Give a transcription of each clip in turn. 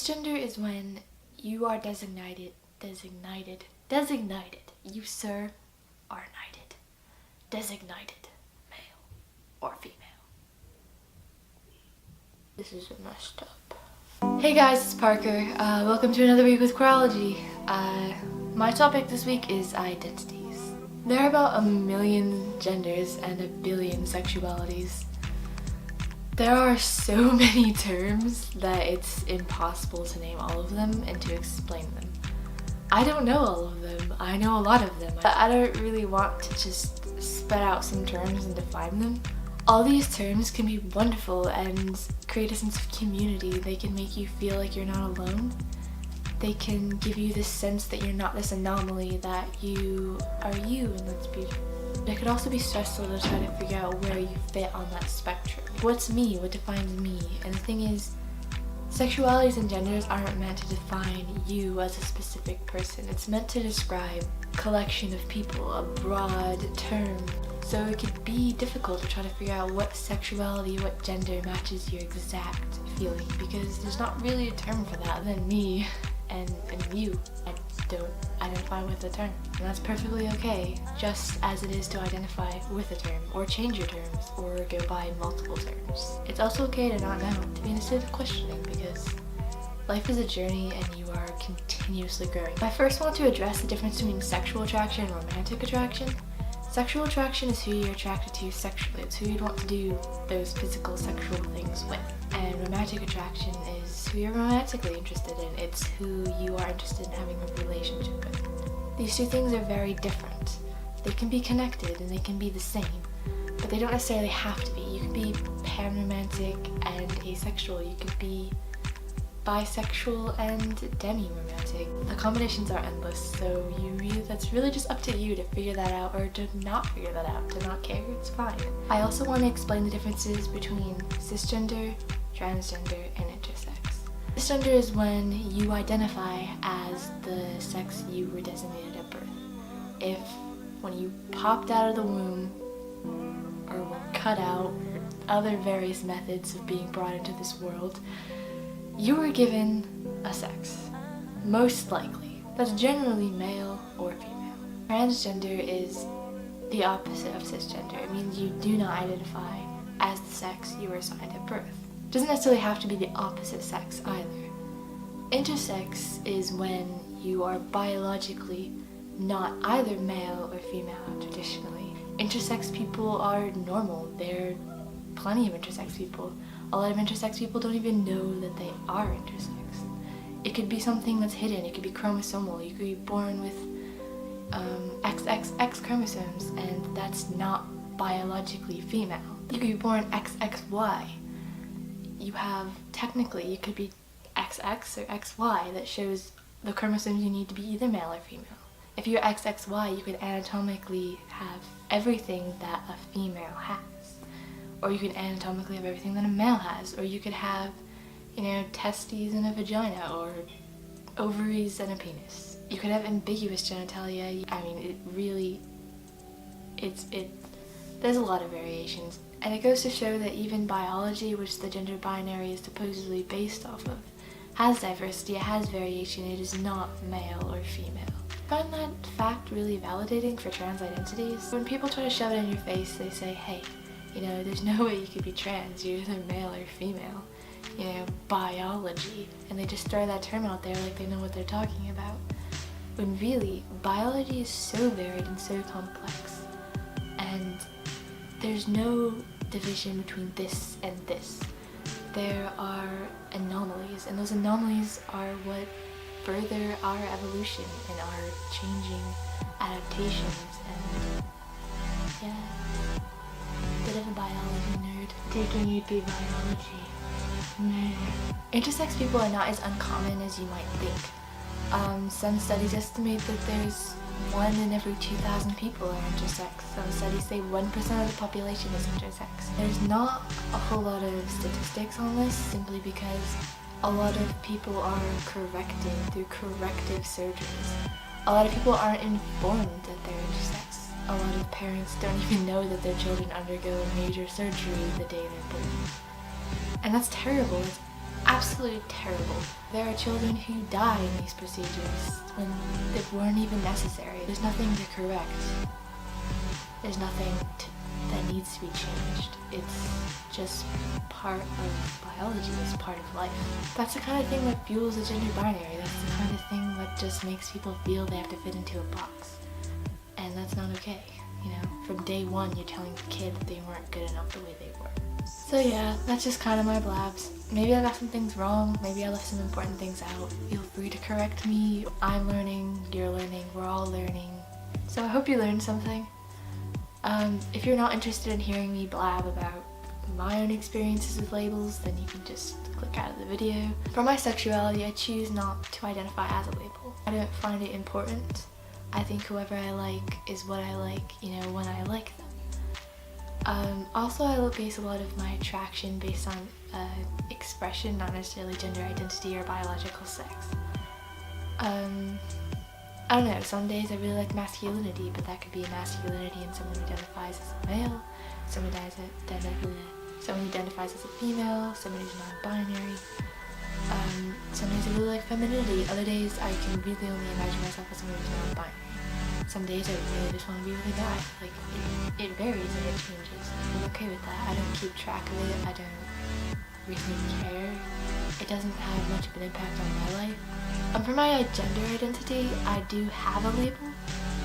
Cisgender is when you are designated, you sir are knighted, designated male or female. This is messed up. Hey guys, it's Parker. Welcome to another week with Queerology. My topic this week is identities. There are about 1 million genders and 1 billion sexualities. There are so many terms that it's impossible to name all of them and to explain them. I don't know all of them. I know a lot of them. But I don't really want to just spit out some terms and define them. All these terms can be wonderful and create a sense of community. They can make you feel like you're not alone. They can give you this sense that you're not this anomaly, that you are you, and that's beautiful. It could also be stressful to try to figure out where you fit on that spectrum. What's me? What defines me? And the thing is, sexualities and genders aren't meant to define you as a specific person. It's meant to describe a collection of people, a broad term. So it could be difficult to try to figure out what sexuality, what gender matches your exact feeling, because there's not really a term for that than me and you. I don't identify with the term, and that's perfectly okay, just as it is to identify with a term, or change your terms, or go by multiple terms. It's also okay to not know, to be in a state of questioning, because life is a journey and you are continuously growing. I first want to address the difference between sexual attraction and romantic attraction. Sexual attraction is who you're attracted to sexually. It's who you'd want to do those physical sexual things with. And romantic attraction is who you're romantically interested in. It's who you are interested in having a relationship with. These two things are very different. They can be connected and they can be the same, but they don't necessarily have to be. You can be pan-romantic and asexual. You could be bisexual and demi-romantic. The combinations are endless, so that's really just up to you to figure that out, or to not figure that out, to not care, it's fine. I also want to explain the differences between cisgender, transgender, and intersex. Cisgender is when you identify as the sex you were designated at birth. If when you popped out of the womb, or were cut out, or other various methods of being brought into this world, you were given a sex, most likely. That's generally male or female. Transgender is the opposite of cisgender. It means you do not identify as the sex you were assigned at birth. It doesn't necessarily have to be the opposite sex either. Intersex is when you are biologically not either male or female traditionally. Intersex people are normal. There are plenty of intersex people. A lot of intersex people don't even know that they are intersex. It could be something that's hidden. It could be chromosomal. You could be born with XXX chromosomes, and that's not biologically female. You could be born XXY. You could be XX or XY that shows the chromosomes you need to be either male or female. If you're XXY, you could anatomically have everything that a female has. Or you could anatomically have everything that a male has. Or you could have, testes and a vagina, or ovaries and a penis. You could have ambiguous genitalia. I mean, there's a lot of variations. And it goes to show that even biology, which the gender binary is supposedly based off of, has diversity, it has variation, it is not male or female. I find that fact really validating for trans identities. When people try to shove it in your face, they say, hey, there's no way you could be trans, you're either male or female, biology. And they just throw that term out there like they know what they're talking about. When really, biology is so varied and so complex. And there's no division between this and this. There are anomalies, and those anomalies are what further our evolution and our changing adaptations, and yeah. Bit of a biology nerd. Taking EP biology. Nerd. Intersex people are not as uncommon as you might think. Some studies estimate that there's 1 in every 2,000 people are intersex. Some studies say 1% of the population is intersex. There's not a whole lot of statistics on this, simply because a lot of people are corrected through corrective surgeries. A lot of people aren't informed that they're intersex. A lot of parents don't even know that their children undergo a major surgery the day they're born. And that's terrible. It's absolutely terrible. There are children who die in these procedures when they weren't even necessary. There's nothing to correct. There's nothing that needs to be changed. It's just part of biology, it's part of life. That's the kind of thing that fuels a gender binary. That's the kind of thing that just makes people feel they have to fit into a box. And that's not okay. You know, from day one you're telling the kid that they weren't good enough the way they were. So yeah, that's just kind of my blabs. Maybe I got some things wrong, maybe I left some important things out. Feel free to correct me. I'm learning, you're learning, we're all learning. So I hope you learned something. If you're not interested in hearing me blab about my own experiences with labels, then you can just click out of the video. For my sexuality, I choose not to identify as a label. I don't find it important. I think whoever I like is what I like, you know, when I like them. Also, I base a lot of my attraction based on expression, not necessarily gender identity or biological sex. I don't know, some days I really like masculinity, but that could be a masculinity in someone who identifies as a male, someone who identifies as a female, someone who's non-binary. Some days I really like femininity, other days I can really only imagine myself as someone who's non-binary. Some days I really just want to be with a guy. Like, it varies and it changes. I'm okay with that. I don't keep track of it. I don't really care. It doesn't have much of an impact on my life. For my gender identity, I do have a label.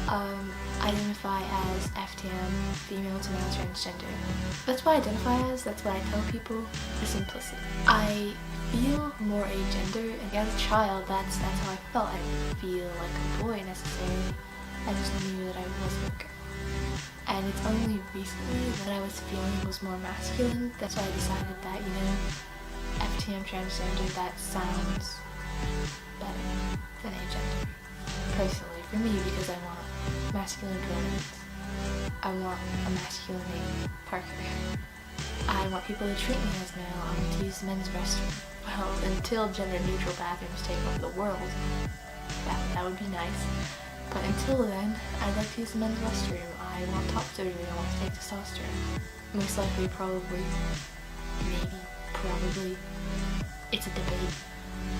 I identify as FTM, female to male transgender. That's what I identify as, that's what I tell people, for simplicity. I feel more agender, and as a child, that's how I felt. I didn't feel like a boy necessarily. I just knew that I wasn't a girl. And it's only recently that I was feeling was more masculine. That's why I decided that, you know, FTM transgender, that sounds better than agender. Personally, for me, because I want masculine pronouns. I want a masculine name, Parker. I want people to treat me as male. I want to use the men's restroom. Well, until gender-neutral bathrooms take over the world, that would be nice. But until then, I'd like to use the men's restroom. I want top surgery. I want to take testosterone. Most likely, probably, maybe, probably. It's a debate.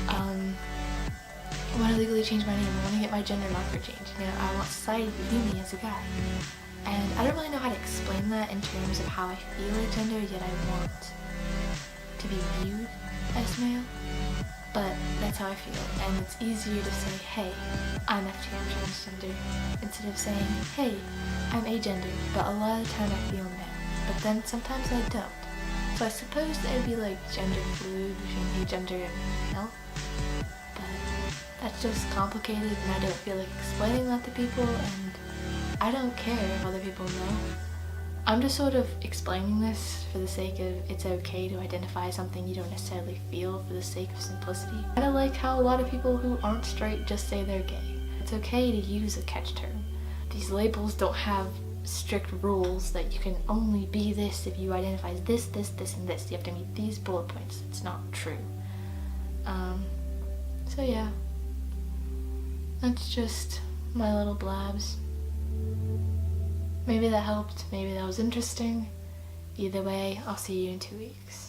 I want to legally change my name. I want to get my gender marker changed. You know, I want society to view me as a guy. And I don't really know how to explain that in terms of how I feel a gender, yet I want to be viewed as male. But that's how I feel, and it's easier to say, hey, I'm FTM transgender, instead of saying, hey, I'm agender, but a lot of the time I feel male, but then sometimes I don't. So I suppose that it would be like gender fluid between agender and male, but that's just complicated, and I don't feel like explaining that to people, and I don't care if other people know. I'm just sort of explaining this for the sake of it's okay to identify something you don't necessarily feel for the sake of simplicity. I kind of like how a lot of people who aren't straight just say they're gay. It's okay to use a catch term. These labels don't have strict rules that you can only be this if you identify as this, this, this, and this. You have to meet these bullet points. It's not true. So yeah. That's just my little blabs. Maybe that helped, maybe that was interesting. Either way, I'll see you in 2 weeks.